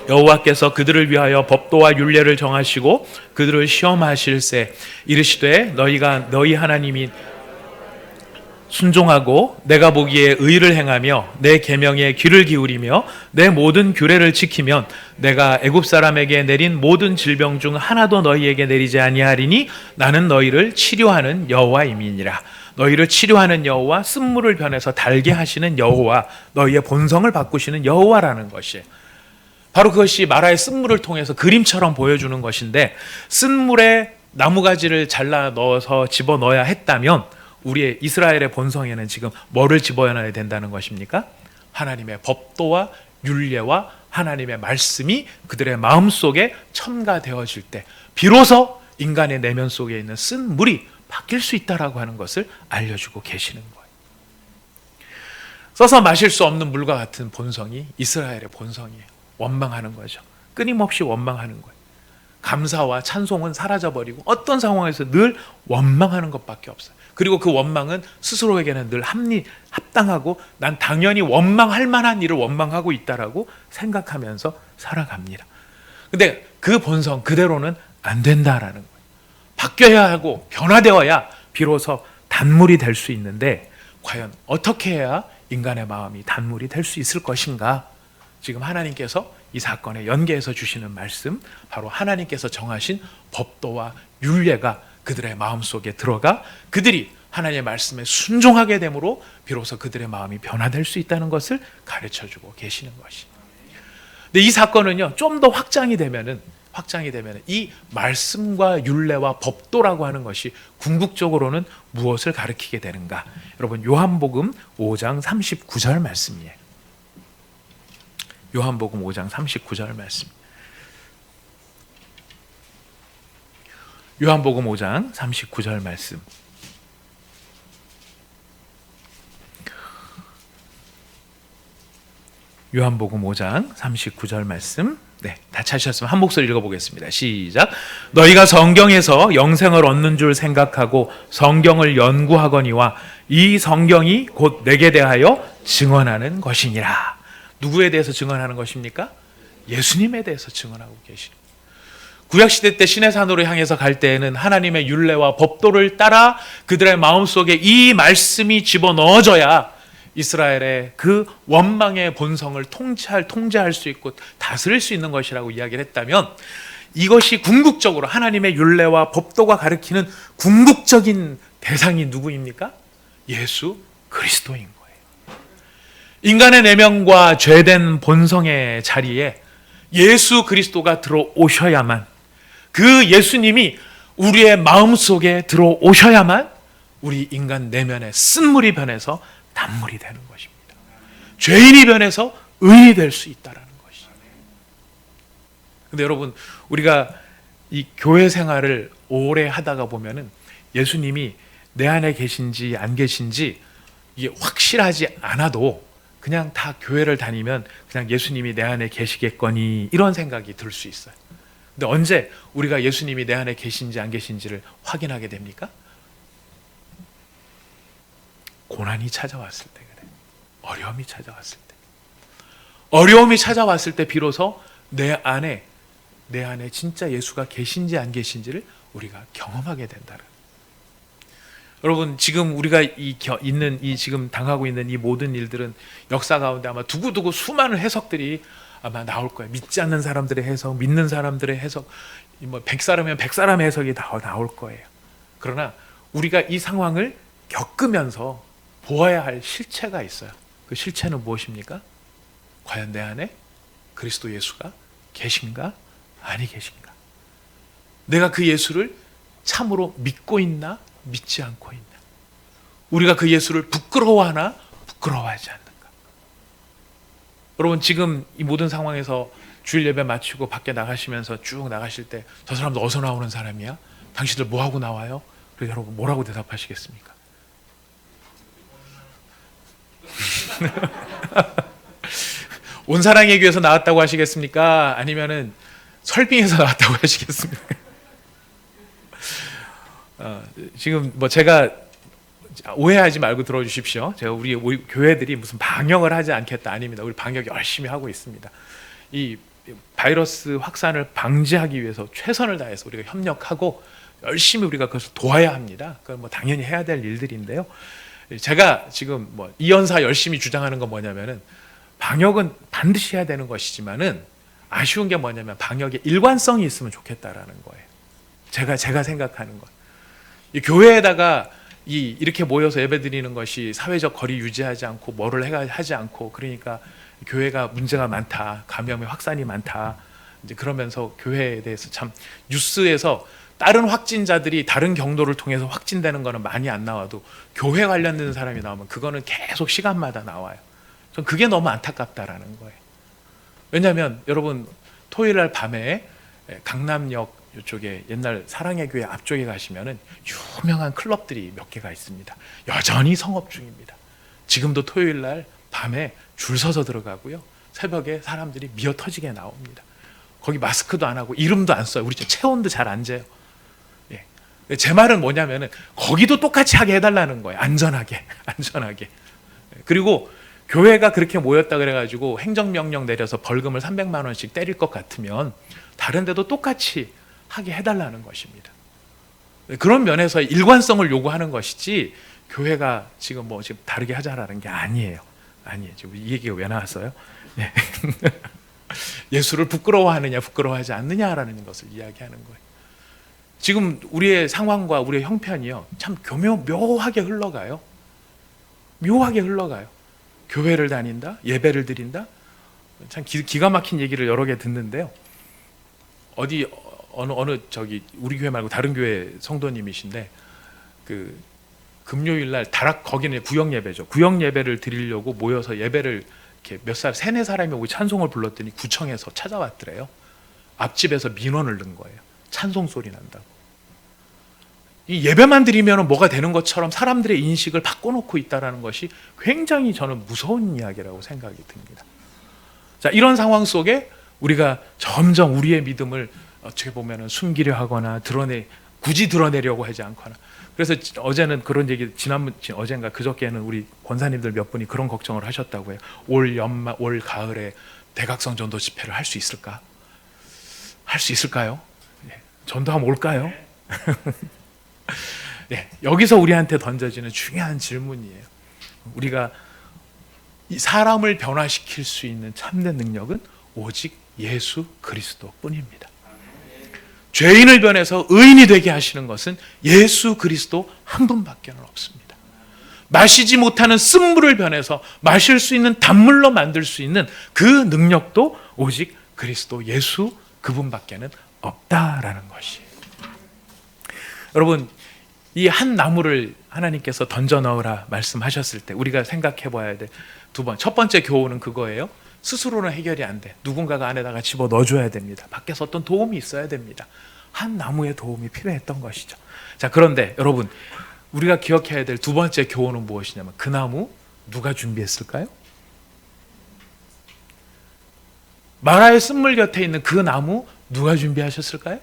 여호와께서 그들을 위하여 법도와 율례를 정하시고 그들을 시험하실세. 이르시되 너희가 너희 하나님이 순종하고 내가 보기에 의를 행하며 내 계명에 귀를 기울이며 내 모든 규례를 지키면 내가 애굽 사람에게 내린 모든 질병 중 하나도 너희에게 내리지 아니하리니 나는 너희를 치료하는 여호와임이니라. 너희를 치료하는 여호와, 쓴물을 변해서 달게 하시는 여호와, 너희의 본성을 바꾸시는 여호와라는 것이에요. 바로 그것이 마라의 쓴물을 통해서 그림처럼 보여주는 것인데, 쓴물에 나무가지를 잘라 넣어서 집어넣어야 했다면 우리의 이스라엘의 본성에는 지금 뭐를 집어넣어야 된다는 것입니까? 하나님의 법도와 율례와 하나님의 말씀이 그들의 마음속에 첨가되어질 때 비로소 인간의 내면 속에 있는 쓴 물이 바뀔 수 있다라고 하는 것을 알려주고 계시는 거예요. 써서 마실 수 없는 물과 같은 본성이 이스라엘의 본성이에요. 원망하는 거죠. 끊임없이 원망하는 거예요. 감사와 찬송은 사라져버리고 어떤 상황에서 늘 원망하는 것밖에 없어요. 그리고 그 원망은 스스로에게는 늘 합당하고 난 당연히 원망할 만한 일을 원망하고 있다라고 생각하면서 살아갑니다. 근데 그 본성 그대로는 안 된다라는 거예요. 바뀌어야 하고 변화되어야 비로소 단물이 될 수 있는데, 과연 어떻게 해야 인간의 마음이 단물이 될 수 있을 것인가? 지금 하나님께서 이 사건에 연계해서 주시는 말씀, 바로 하나님께서 정하신 법도와 율례가 그들의 마음속에 들어가 그들이 하나님의 말씀에 순종하게 되므로 비로소 그들의 마음이 변화될 수 있다는 것을 가르쳐주고 계시는 것이. 근데 이 사건은요, 좀 더 확장이 되면은 이 말씀과 율례와 법도라고 하는 것이 궁극적으로는 무엇을 가리키게 되는가? 여러분, 요한복음 5장 39절 말씀이에요. 요한복음 5장 39절 말씀. 요한복음 5장 39절 말씀. 요한복음 5장 39절 말씀. 네, 다 찾으셨으면 한 목소리 읽어보겠습니다. 시작. 너희가 성경에서 영생을 얻는 줄 생각하고 성경을 연구하거니와 이 성경이 곧 내게 대하여 증언하는 것이니라. 누구에 대해서 증언하는 것입니까? 예수님에 대해서 증언하고 계십니다. 구약시대 때 시내산으로 향해서 갈 때에는 하나님의 율례와 법도를 따라 그들의 마음속에 이 말씀이 집어넣어져야 이스라엘의 그 원망의 본성을 통제할 수 있고 다스릴 수 있는 것이라고 이야기를 했다면, 이것이 궁극적으로 하나님의 율례와 법도가 가리키는 궁극적인 대상이 누구입니까? 예수 그리스도인 거예요. 인간의 내면과 죄된 본성의 자리에 예수 그리스도가 들어오셔야만, 그 예수님이 우리의 마음속에 들어오셔야만 우리 인간 내면의 쓴물이 변해서 단물이 되는 것입니다. 죄인이 변해서 의인이 될 수 있다는 것이. 근데 여러분, 우리가 이 교회 생활을 오래 하다가 보면은 예수님이 내 안에 계신지 안 계신지 이게 확실하지 않아도 그냥 다 교회를 다니면 그냥 예수님이 내 안에 계시겠거니 이런 생각이 들 수 있어요. 근데 언제 우리가 예수님이 내 안에 계신지 안 계신지를 확인하게 됩니까? 고난이 찾아왔을 때 그래. 어려움이 찾아왔을 때. 어려움이 찾아왔을 때 비로소 내 안에 진짜 예수가 계신지 안 계신지를 우리가 경험하게 된다는. 여러분, 지금 우리가 지금 당하고 있는 이 모든 일들은 역사 가운데 아마 두고두고 수많은 해석들이 아마 나올 거예요. 믿지 않는 사람들의 해석, 믿는 사람들의 해석, 100사람이면 100사람의 해석이 다 나올 거예요. 그러나 우리가 이 상황을 겪으면서 보아야 할 실체가 있어요. 그 실체는 무엇입니까? 과연 내 안에 그리스도 예수가 계신가? 아니 계신가? 내가 그 예수를 참으로 믿고 있나? 믿지 않고 있나? 우리가 그 예수를 부끄러워하나? 부끄러워하지 않는가? 여러분, 지금 이 모든 상황에서 주일 예배 마치고 밖에 나가시면서 쭉 나가실 때 저 사람도 어디서 나오는 사람이야? 당신들 뭐하고 나와요? 그래서 여러분 뭐라고 대답하시겠습니까? 온사랑의 교회에서 나왔다고 하시겠습니까? 아니면은 설빙에서 나왔다고 하시겠습니까? 지금 뭐 제가 오해하지 말고 들어주십시오. 제가 우리 교회들이 무슨 방역을 하지 않겠다 아닙니다. 우리 방역 열심히 하고 있습니다. 이 바이러스 확산을 방지하기 위해서 최선을 다해서 우리가 협력하고 열심히 우리가 그것을 도와야 합니다. 그건 뭐 당연히 해야 될 일들인데요. 제가 지금 뭐 이연사 열심히 주장하는 건 뭐냐면은 방역은 반드시 해야 되는 것이지만은 아쉬운 게 뭐냐면 방역에 일관성이 있으면 좋겠다라는 거예요. 제가 생각하는 것. 이 교회에다가 이렇게 모여서 예배드리는 것이 사회적 거리 유지하지 않고 뭐를 하지 않고 그러니까 교회가 문제가 많다, 감염의 확산이 많다. 이제 그러면서 교회에 대해서 참 뉴스에서 다른 확진자들이 다른 경로를 통해서 확진되는 거는 많이 안 나와도 교회 관련된 사람이 나오면 그거는 계속 시간마다 나와요. 전 그게 너무 안타깝다라는 거예요. 왜냐하면 여러분 토요일 날 밤에 강남역 이쪽에 옛날 사랑의 교회 앞쪽에 가시면은 유명한 클럽들이 몇 개가 있습니다. 여전히 성업 중입니다. 지금도 토요일 날 밤에 줄 서서 들어가고요. 새벽에 사람들이 미어 터지게 나옵니다. 거기 마스크도 안 하고 이름도 안 써요. 우리 체온도 잘 안 재요. 예. 제 말은 뭐냐면은 거기도 똑같이 하게 해달라는 거예요. 안전하게. 그리고 교회가 그렇게 모였다 그래가지고 행정명령 내려서 벌금을 300만 원씩 때릴 것 같으면 다른 데도 똑같이 하게 해달라는 것입니다. 그런 면에서 일관성을 요구하는 것이지 교회가 지금 다르게 하자라는 게 아니에요. 지금 이 얘기가 왜 나왔어요? 네. 예수를 부끄러워하느냐 부끄러워하지 않느냐라는 것을 이야기하는 거예요. 지금 우리의 상황과 우리의 형편이요 참 묘하게 흘러가요. 교회를 다닌다, 예배를 드린다. 참 기가 막힌 얘기를 여러 개 듣는데요. 어느 우리 교회 말고 다른 교회 성도님이신데 그 금요일 날 거기는 구역 예배죠. 구역 예배를 드리려고 모여서 예배를 이렇게 세네 사람이 오고 찬송을 불렀더니 구청에서 찾아왔더래요. 앞집에서 민원을 넣은 거예요. 찬송 소리 난다고. 이 예배만 드리면 뭐가 되는 것처럼 사람들의 인식을 바꿔놓고 있다는 것이 굉장히 저는 무서운 이야기라고 생각이 듭니다. 자, 이런 상황 속에 우리가 점점 우리의 믿음을 어떻게 보면 숨기려 하거나 굳이 드러내려고 하지 않거나. 그래서 어제는 그런 얘기, 어젠가 그저께는 우리 권사님들 몇 분이 그런 걱정을 하셨다고 해요. 올 가을에 대각성 전도 집회를 할 수 있을까? 할 수 있을까요? 네. 전도하면 올까요? 네, 여기서 우리한테 던져지는 중요한 질문이에요. 우리가 이 사람을 변화시킬 수 있는 참된 능력은 오직 예수 그리스도뿐입니다. 죄인을 변해서 의인이 되게 하시는 것은 예수 그리스도 한 분밖에 없습니다. 마시지 못하는 쓴물을 변해서 마실 수 있는 단물로 만들 수 있는 그 능력도 오직 그리스도 예수 그분밖에 없다라는 것이에요. 여러분, 이 한 나무를 하나님께서 던져 넣으라 말씀하셨을 때 우리가 생각해 봐야 돼. 첫 번째 교훈은 그거예요. 스스로는 해결이 안 돼. 누군가가 안에다가 집어 넣어줘야 됩니다. 밖에서 어떤 도움이 있어야 됩니다. 한 나무의 도움이 필요했던 것이죠. 자, 그런데 여러분, 우리가 기억해야 될 두 번째 교훈은 무엇이냐면 그 나무 누가 준비했을까요? 마라의 쓴물 곁에 있는 그 나무 누가 준비하셨을까요?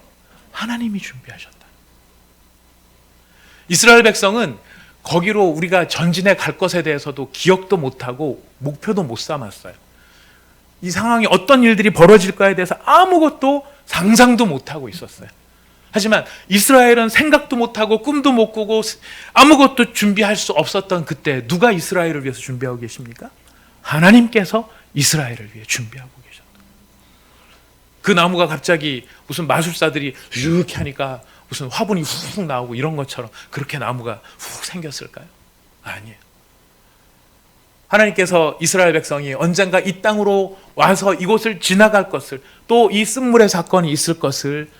하나님이 준비하셨다. 이스라엘 백성은 거기로 우리가 전진해 갈 것에 대해서도 기억도 못하고 목표도 못 삼았어요. 이 상황이 어떤 일들이 벌어질까에 대해서 아무것도 상상도 못하고 있었어요. 하지만 이스라엘은 생각도 못하고 꿈도 못 꾸고 아무것도 준비할 수 없었던 그때 누가 이스라엘을 위해서 준비하고 계십니까? 하나님께서 이스라엘을 위해 준비하고 계셨다. 그 나무가 갑자기 무슨 마술사들이 이렇게 하니까 무슨 화분이 훅 나오고 이런 것처럼 그렇게 나무가 훅 생겼을까요? 아니에요. 하나님께서 이스라엘 백성이 언젠가 이 땅으로 와서 이곳을 지나갈 것을, 또 이 쓴물의 사건이 있을 것을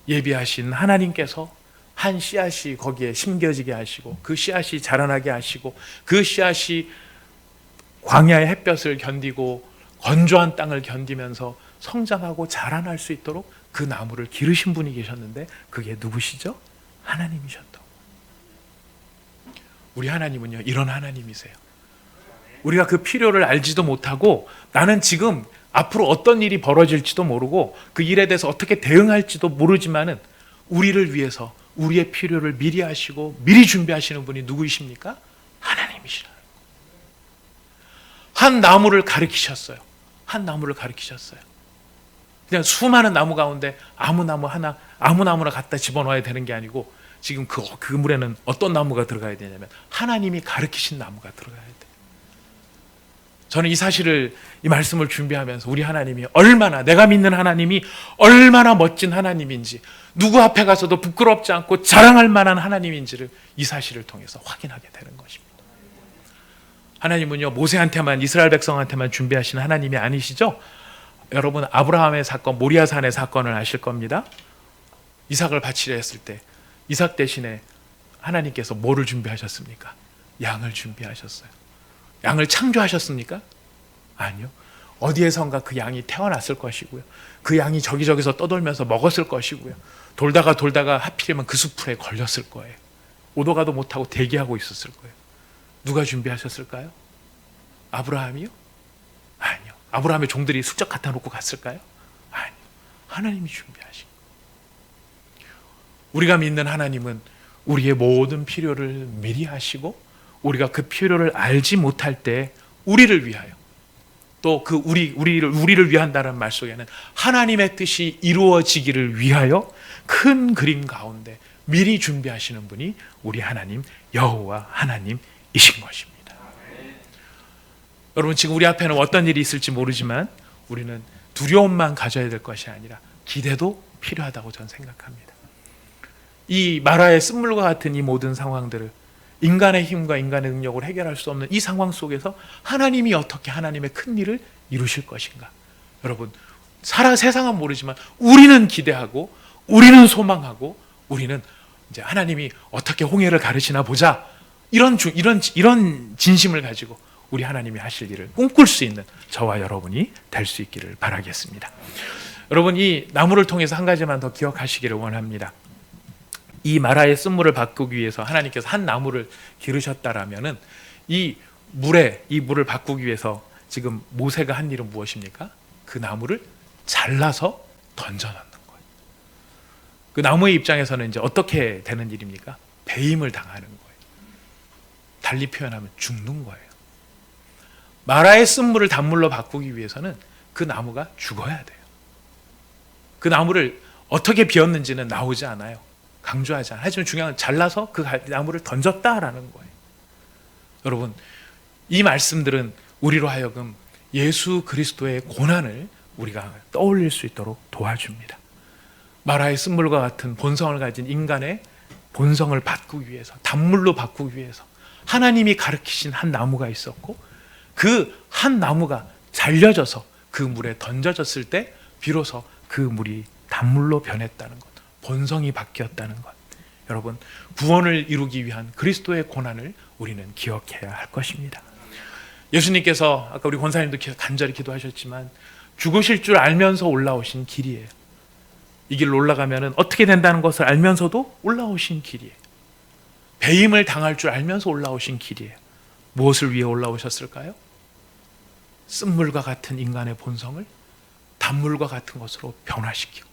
예비하신 하나님께서 한 씨앗이 거기에 심겨지게 하시고, 그 씨앗이 자라나게 하시고, 그 씨앗이 광야의 햇볕을 견디고 건조한 땅을 견디면서 성장하고 자라날 수 있도록 그 나무를 기르신 분이 계셨는데, 그게 누구시죠? 하나님이셨다고. 우리 하나님은요, 이런 하나님이세요. 우리가 그 필요를 알지도 못하고, 나는 지금 앞으로 어떤 일이 벌어질지도 모르고 그 일에 대해서 어떻게 대응할지도 모르지만은 우리를 위해서 우리의 필요를 미리 하시고 미리 준비하시는 분이 누구이십니까? 하나님이시라. 한 나무를 가르치셨어요. 한 나무를 가르치셨어요. 그냥 수많은 나무 가운데 아무 나무나 갖다 집어넣어야 되는 게 아니고, 지금 그 물에는 어떤 나무가 들어가야 되냐면 하나님이 가르치신 나무가 들어가야 돼요. 저는 이 말씀을 준비하면서 우리 하나님이 내가 믿는 하나님이 얼마나 멋진 하나님인지, 누구 앞에 가서도 부끄럽지 않고 자랑할 만한 하나님인지를 이 사실을 통해서 확인하게 되는 것입니다. 하나님은요, 모세한테만, 이스라엘 백성한테만 준비하신 하나님이 아니시죠? 여러분, 아브라함의 사건, 모리아산의 사건을 아실 겁니다. 이삭을 바치려 했을 때 이삭 대신에 하나님께서 뭐를 준비하셨습니까? 양을 준비하셨어요. 양을 창조하셨습니까? 아니요. 어디에선가 그 양이 태어났을 것이고요, 그 양이 저기저기서 떠돌면서 먹었을 것이고요, 돌다가 하필이면 그 수풀에 걸렸을 거예요. 오도 가도 못하고 대기하고 있었을 거예요. 누가 준비하셨을까요? 아브라함이요? 아니요. 아브라함의 종들이 숙적 갖다 놓고 갔을까요? 아니요. 하나님이 준비하신 거예요. 우리가 믿는 하나님은 우리의 모든 필요를 미리 하시고, 우리가 그 필요를 알지 못할 때 우리를 위하여, 또 그 우리를 위한다는 말 속에는 하나님의 뜻이 이루어지기를 위하여 큰 그림 가운데 미리 준비하시는 분이 우리 하나님 여호와 하나님이신 것입니다. 여러분, 지금 우리 앞에는 어떤 일이 있을지 모르지만 우리는 두려움만 가져야 될 것이 아니라 기대도 필요하다고 저는 생각합니다. 이 마라의 쓴물과 같은 이 모든 상황들을 인간의 힘과 인간의 능력으로 해결할 수 없는 이 상황 속에서 하나님이 어떻게 하나님의 큰 일을 이루실 것인가? 여러분, 세상은 모르지만 우리는 기대하고, 우리는 소망하고, 우리는 이제 하나님이 어떻게 홍해를 가르치나 보자, 이런 진심을 가지고 우리 하나님이 하실 일을 꿈꿀 수 있는 저와 여러분이 될 수 있기를 바라겠습니다. 여러분, 이 나무를 통해서 한 가지만 더 기억하시기를 원합니다. 이 마라의 쓴물을 바꾸기 위해서 하나님께서 한 나무를 기르셨다라면은 이 물을 바꾸기 위해서 지금 모세가 한 일은 무엇입니까? 그 나무를 잘라서 던져놓는 거예요. 그 나무의 입장에서는 이제 어떻게 되는 일입니까? 배임을 당하는 거예요. 달리 표현하면 죽는 거예요. 마라의 쓴물을 단물로 바꾸기 위해서는 그 나무가 죽어야 돼요. 그 나무를 어떻게 비웠는지는 나오지 않아요. 강조하지 않아요. 하지만 중요한 건 잘라서 그 나무를 던졌다라는 거예요. 여러분, 이 말씀들은 우리로 하여금 예수 그리스도의 고난을 우리가 떠올릴 수 있도록 도와줍니다. 마라의 쓴물과 같은 본성을 가진 인간의 본성을 바꾸기 위해서, 단물로 바꾸기 위해서 하나님이 가르치신 한 나무가 있었고, 그 한 나무가 잘려져서 그 물에 던져졌을 때 비로소 그 물이 단물로 변했다는 것, 본성이 바뀌었다는 것. 여러분, 구원을 이루기 위한 그리스도의 고난을 우리는 기억해야 할 것입니다. 예수님께서 아까 우리 권사님도 간절히 기도하셨지만 죽으실 줄 알면서 올라오신 길이에요. 이 길로 올라가면 어떻게 된다는 것을 알면서도 올라오신 길이에요. 배임을 당할 줄 알면서 올라오신 길이에요. 무엇을 위해 올라오셨을까요? 쓴물과 같은 인간의 본성을 단물과 같은 것으로 변화시키고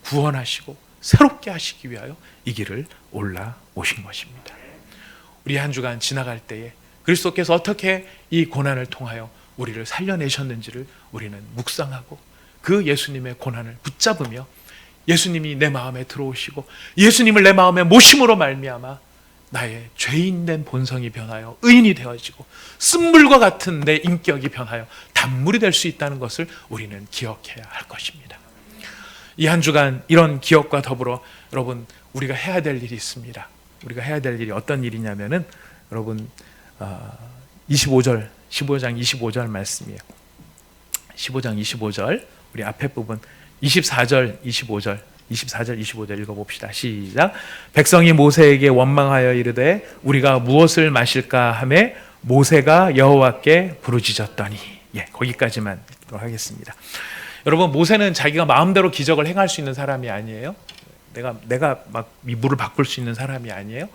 구원하시고 새롭게 하시기 위하여 이 길을 올라오신 것입니다. 우리 한 주간 지나갈 때에 그리스도께서 어떻게 이 고난을 통하여 우리를 살려내셨는지를 우리는 묵상하고, 그 예수님의 고난을 붙잡으며 예수님이 내 마음에 들어오시고 예수님을 내 마음에 모심으로 말미암아 나의 죄인된 본성이 변하여 의인이 되어지고 쓴물과 같은 내 인격이 변하여 단물이 될 수 있다는 것을 우리는 기억해야 할 것입니다. 이 한 주간 이런 기억과 더불어 여러분, 우리가 해야 될 일이 있습니다. 우리가 해야 될 일이 어떤 일이냐면은 여러분 25절 15장 25절 말씀이에요. 15장 25절 우리 앞에 부분 24절 25절 24절 읽어봅시다. 시작. 백성이 모세에게 원망하여 이르되 우리가 무엇을 마실까 하매 모세가 여호와께 부르짖었더니, 거기까지만 읽도록 하겠습니다. 여러분, 모세는 자기가 마음대로 기적을 행할 수 있는 사람이 아니에요. 내가 막 이 물을 바꿀 수 있는 사람이 아니에요.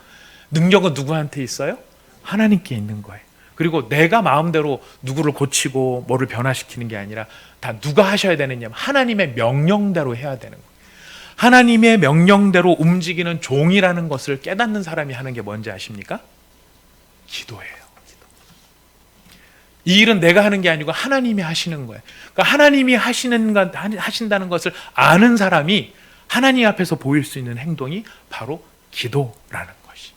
능력은 누구한테 있어요? 하나님께 있는 거예요. 그리고 내가 마음대로 누구를 고치고 뭐를 변화시키는 게 아니라 다 누가 하셔야 되느냐, 하나님의 명령대로 해야 되는 거예요. 하나님의 명령대로 움직이는 종이라는 것을 깨닫는 사람이 하는 게 뭔지 아십니까? 기도예요. 이 일은 내가 하는 게 아니고 하나님이 하시는 거예요. 그러니까 하나님이 하신다는 것을 아는 사람이 하나님 앞에서 보일 수 있는 행동이 바로 기도라는 것이.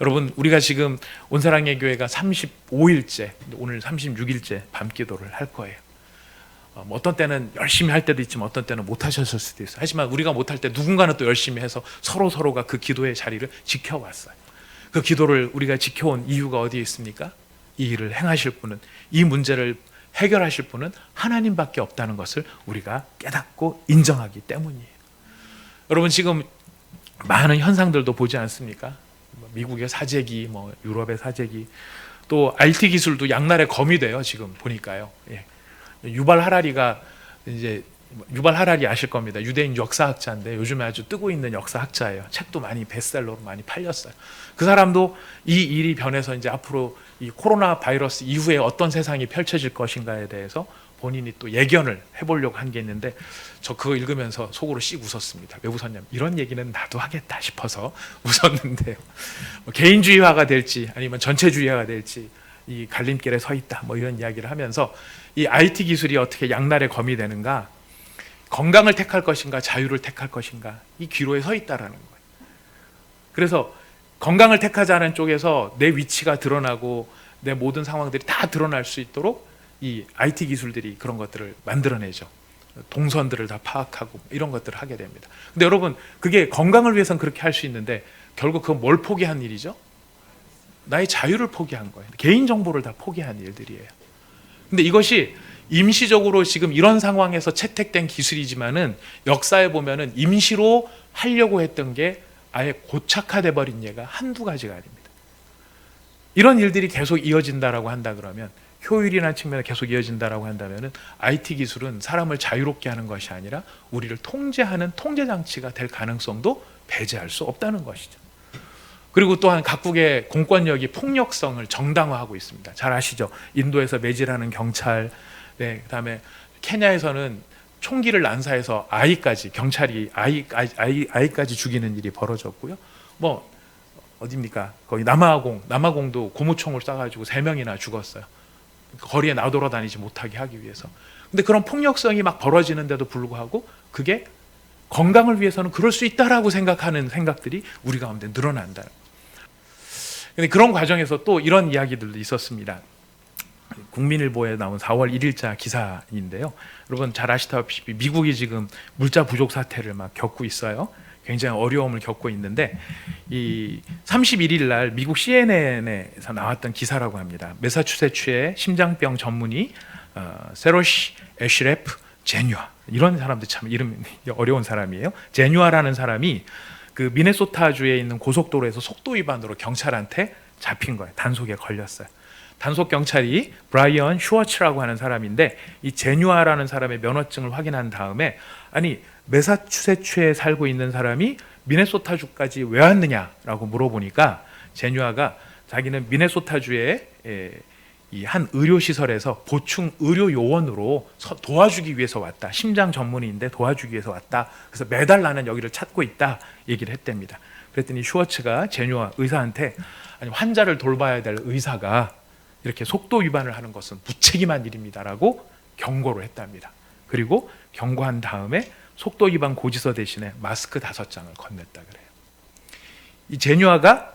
여러분, 우리가 지금 온사랑의 교회가 35일째, 오늘 36일째 밤기도를 할 거예요. 어떤 때는 열심히 할 때도 있지만 어떤 때는 못 하셨을 수도 있어요. 하지만 우리가 못 할 때 누군가는 또 열심히 해서 서로가 그 기도의 자리를 지켜왔어요. 그 기도를 우리가 지켜온 이유가 어디에 있습니까? 이 일을 행하실 분은, 이 문제를 해결하실 분은 하나님밖에 없다는 것을 우리가 깨닫고 인정하기 때문이에요. 여러분, 지금 많은 현상들도 보지 않습니까? 미국의 사재기, 유럽의 사재기, 또 IT 기술도 양날의 검이 돼요. 지금 보니까요. 유발 하라리가, 이제 유발 하라리 아실 겁니다. 유대인 역사학자인데 요즘에 아주 뜨고 있는 역사학자예요. 책도 많이 베스트셀러로 많이 팔렸어요. 그 사람도 이 일이 변해서 이제 앞으로 이 코로나 바이러스 이후에 어떤 세상이 펼쳐질 것인가에 대해서 본인이 또 예견을 해보려고 한 게 있는데, 저 그거 읽으면서 속으로 씩 웃었습니다. 왜 웃었냐면, 이런 얘기는 나도 하겠다 싶어서 웃었는데요. 개인주의화가 될지 아니면 전체주의화가 될지 이 갈림길에 서 있다, 이런 이야기를 하면서 이 IT 기술이 어떻게 양날의 검이 되는가, 건강을 택할 것인가 자유를 택할 것인가, 이 기로에 서 있다라는 거예요. 그래서 건강을 택하자는 쪽에서 내 위치가 드러나고 내 모든 상황들이 다 드러날 수 있도록 이 IT 기술들이 그런 것들을 만들어내죠. 동선들을 다 파악하고 이런 것들을 하게 됩니다. 근데 여러분, 그게 건강을 위해서는 그렇게 할 수 있는데 결국 그건 뭘 포기한 일이죠? 나의 자유를 포기한 거예요. 개인정보를 다 포기한 일들이에요. 근데 이것이 임시적으로 지금 이런 상황에서 채택된 기술이지만은 역사에 보면은 임시로 하려고 했던 게 아예 고착화돼 버린 예가 한두 가지가 아닙니다. 이런 일들이 계속 이어진다라고 한다 그러면, 효율이라는 측면에 계속 이어진다라고 한다면은 IT 기술은 사람을 자유롭게 하는 것이 아니라 우리를 통제하는 통제 장치가 될 가능성도 배제할 수 없다는 것이죠. 그리고 또한 각국의 공권력이 폭력성을 정당화하고 있습니다. 잘 아시죠? 인도에서 매질하는 경찰, 그다음에 케냐에서는 총기를 난사해서 경찰이 아이까지 죽이는 일이 벌어졌고요. 어디입니까? 거기 남아공도 고무총을 쏴가지고 3명이나 죽었어요. 거리에 나돌아다니지 못하게 하기 위해서. 근데 그런 폭력성이 막 벌어지는데도 불구하고 그게 건강을 위해서는 그럴 수 있다라고 생각하는 생각들이 우리 가운데 늘어난다. 근데 그런 과정에서 또 이런 이야기들도 있었습니다. 국민일보에 나온 4월 1일자 기사인데요. 여러분 잘 아시다시피 미국이 지금 물자 부족 사태를 막 겪고 있어요. 굉장히 어려움을 겪고 있는데, 이 31일 날 미국 CNN에서 나왔던 기사라고 합니다. 매사추세츠의 심장병 전문의 세로시 에시레프 제뉴아, 이런 사람들 참 이름 어려운 사람이에요. 제뉴아라는 사람이 그 미네소타주에 있는 고속도로에서 속도 위반으로 경찰한테 잡힌 거예요. 단속에 걸렸어요. 단속 경찰이 브라이언 슈워츠라고 하는 사람인데, 이 제뉴아라는 사람의 면허증을 확인한 다음에, 아니 매사추세츠에 살고 있는 사람이 미네소타주까지 왜 왔느냐라고 물어보니까, 제뉴아가 자기는 미네소타주의 이 한 의료시설에서 보충 의료 요원으로 도와주기 위해서 왔다. 심장 전문의인데 도와주기 위해서 왔다. 그래서 매달 나는 여기를 찾고 있다 얘기를 했답니다. 그랬더니 슈워츠가 제뉴아 의사한테, 아니 환자를 돌봐야 될 의사가 이렇게 속도 위반을 하는 것은 무책임한 일입니다라고 경고를 했답니다. 그리고 경고한 다음에 속도 위반 고지서 대신에 마스크 5장을 건넸다 그래요. 이 제뉴아가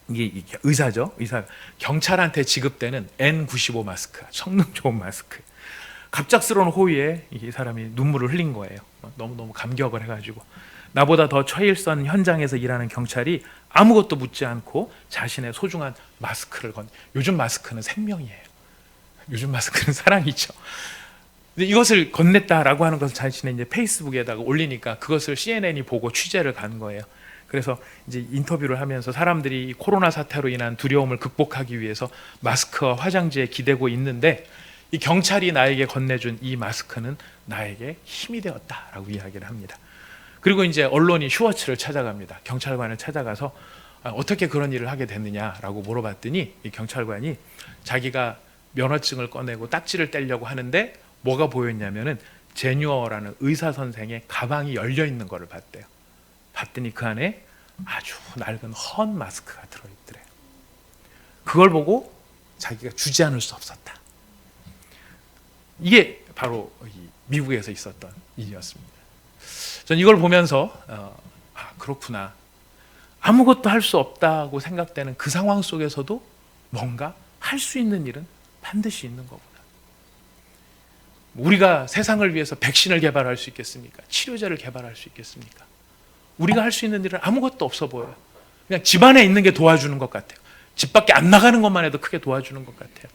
이게 의사죠. 의사, 경찰한테 지급되는 N95 마스크, 성능 좋은 마스크. 갑작스러운 호의에 이 사람이 눈물을 흘린 거예요. 너무 감격을 해가지고. 나보다 더 최일선 현장에서 일하는 경찰이 아무것도 묻지 않고 자신의 소중한 마스크를 요즘 마스크는 생명이에요. 요즘 마스크는 사랑이죠. 근데 이것을 건넸다라고 하는 것을 자신의 이제 페이스북에다가 올리니까 그것을 CNN이 보고 취재를 간 거예요. 그래서 이제 인터뷰를 하면서 사람들이 코로나 사태로 인한 두려움을 극복하기 위해서 마스크와 화장지에 기대고 있는데 이 경찰이 나에게 건네준 이 마스크는 나에게 힘이 되었다라고 이야기를 합니다. 그리고 이제 언론이 슈워츠를 찾아갑니다. 경찰관을 찾아가서 어떻게 그런 일을 하게 됐느냐라고 물어봤더니 이 경찰관이 자기가 면허증을 꺼내고 딱지를 떼려고 하는데 뭐가 보였냐면은 제뉴어라는 의사 선생의 가방이 열려 있는 것을 봤대요. 봤더니 그 안에 아주 낡은 헌 마스크가 들어있더래요. 그걸 보고 자기가 주지 않을 수 없었다. 이게 바로 미국에서 있었던 일이었습니다. 전 이걸 보면서 그렇구나. 아무것도 할 수 없다고 생각되는 그 상황 속에서도 뭔가 할 수 있는 일은 반드시 있는 거구나. 우리가 세상을 위해서 백신을 개발할 수 있겠습니까? 치료제를 개발할 수 있겠습니까? 우리가 할 수 있는 일은 아무것도 없어 보여요. 그냥 집 안에 있는 게 도와주는 것 같아요. 집 밖에 안 나가는 것만 해도 크게 도와주는 것 같아요.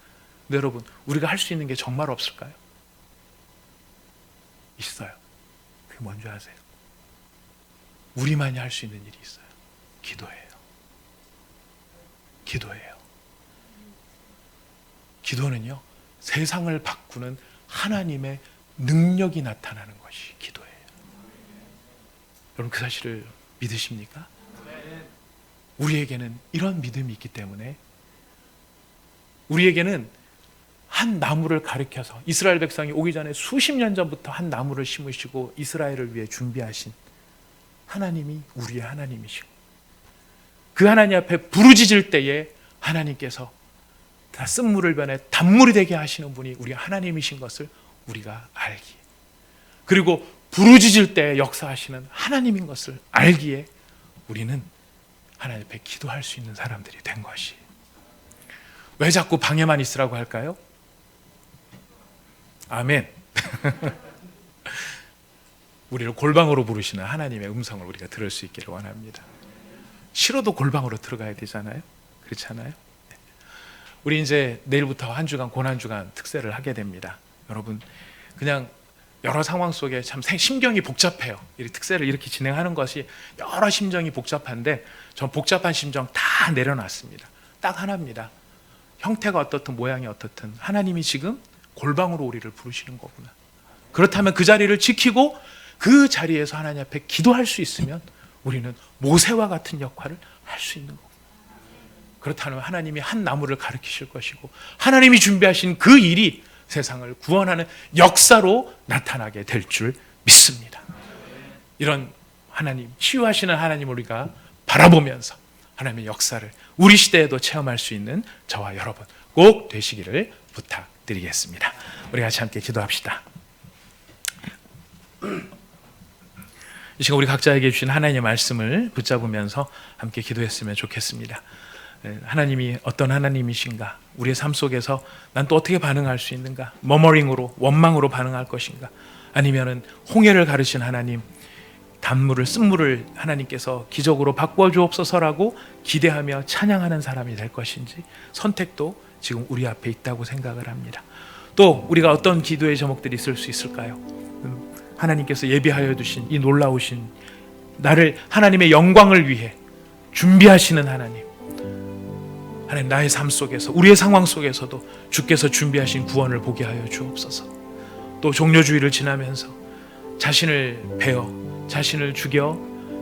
근데 여러분, 우리가 할 수 있는 게 정말 없을까요? 있어요. 그게 뭔지 아세요? 우리만이 할 수 있는 일이 있어요. 기도예요. 기도예요. 기도는요, 세상을 바꾸는 하나님의 능력이 나타나는 것이 기도예요. 여러분, 그 사실을 믿으십니까? 우리에게는 이런 믿음이 있기 때문에 우리에게는 한 나무를 가리켜서 이스라엘 백성이 오기 전에 수십 년 전부터 한 나무를 심으시고 이스라엘을 위해 준비하신 하나님이 우리의 하나님이시고 그 하나님 앞에 부르짖을 때에 하나님께서 다 쓴물을 변해 단물이 되게 하시는 분이 우리 하나님이신 것을 우리가 알기에, 그리고 부르짖을 때 역사하시는 하나님인 것을 알기에 우리는 하나님 앞에 기도할 수 있는 사람들이 된 것이. 왜 자꾸 방에만 있으라고 할까요? 아멘. 우리를 골방으로 부르시는 하나님의 음성을 우리가 들을 수 있기를 원합니다. 싫어도 골방으로 들어가야 되잖아요. 그렇지 않아요? 우리 이제 내일부터 한 주간 고난주간 특세를 하게 됩니다. 여러분, 그냥 여러 상황 속에 참 심경이 복잡해요. 이 특세를 이렇게 진행하는 것이 여러 심정이 복잡한데 전 복잡한 심정 다 내려놨습니다. 딱 하나입니다. 형태가 어떻든 모양이 어떻든 하나님이 지금 골방으로 우리를 부르시는 거구나. 그렇다면 그 자리를 지키고 그 자리에서 하나님 앞에 기도할 수 있으면 우리는 모세와 같은 역할을 할 수 있는 거구나. 그렇다면 하나님이 한 나무를 가르치실 것이고 하나님이 준비하신 그 일이 세상을 구원하는 역사로 나타나게 될 줄 믿습니다. 이런 하나님, 치유하시는 하나님을 우리가 바라보면서 하나님의 역사를 우리 시대에도 체험할 수 있는 저와 여러분 꼭 되시기를 부탁드리겠습니다. 우리 같이 함께 기도합시다. 이 시간 우리 각자에게 주신 하나님의 말씀을 붙잡으면서 함께 기도했으면 좋겠습니다. 하나님이 어떤 하나님이신가? 우리의 삶 속에서 난 또 어떻게 반응할 수 있는가? 머머링으로, 원망으로 반응할 것인가? 아니면은 홍해를 가르신 하나님, 단물을 쓴물을 하나님께서 기적으로 바꿔 주옵소서라고 기대하며 찬양하는 사람이 될 것인지 선택도 지금 우리 앞에 있다고 생각을 합니다. 또 우리가 어떤 기도의 제목들이 있을 수 있을까요? 하나님께서 예비하여 두신 이 놀라우신 나를 하나님의 영광을 위해 준비하시는 하나님, 나의 삶 속에서 우리의 상황 속에서도 주께서 준비하신 구원을 보게 하여 주옵소서. 또 종려주의를 지나면서 자신을 베어 자신을 죽여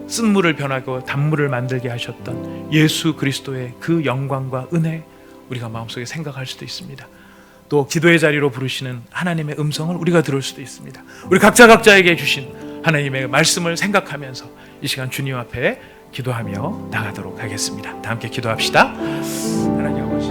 쓴물을 변하고 단물을 만들게 하셨던 예수 그리스도의 그 영광과 은혜 우리가 마음속에 생각할 수도 있습니다. 또 기도의 자리로 부르시는 하나님의 음성을 우리가 들을 수도 있습니다. 우리 각자에게 주신 하나님의 말씀을 생각하면서 이 시간 주님 앞에 기도하며 나가도록 하겠습니다. 다 함께 기도합시다. 하나님 아버지,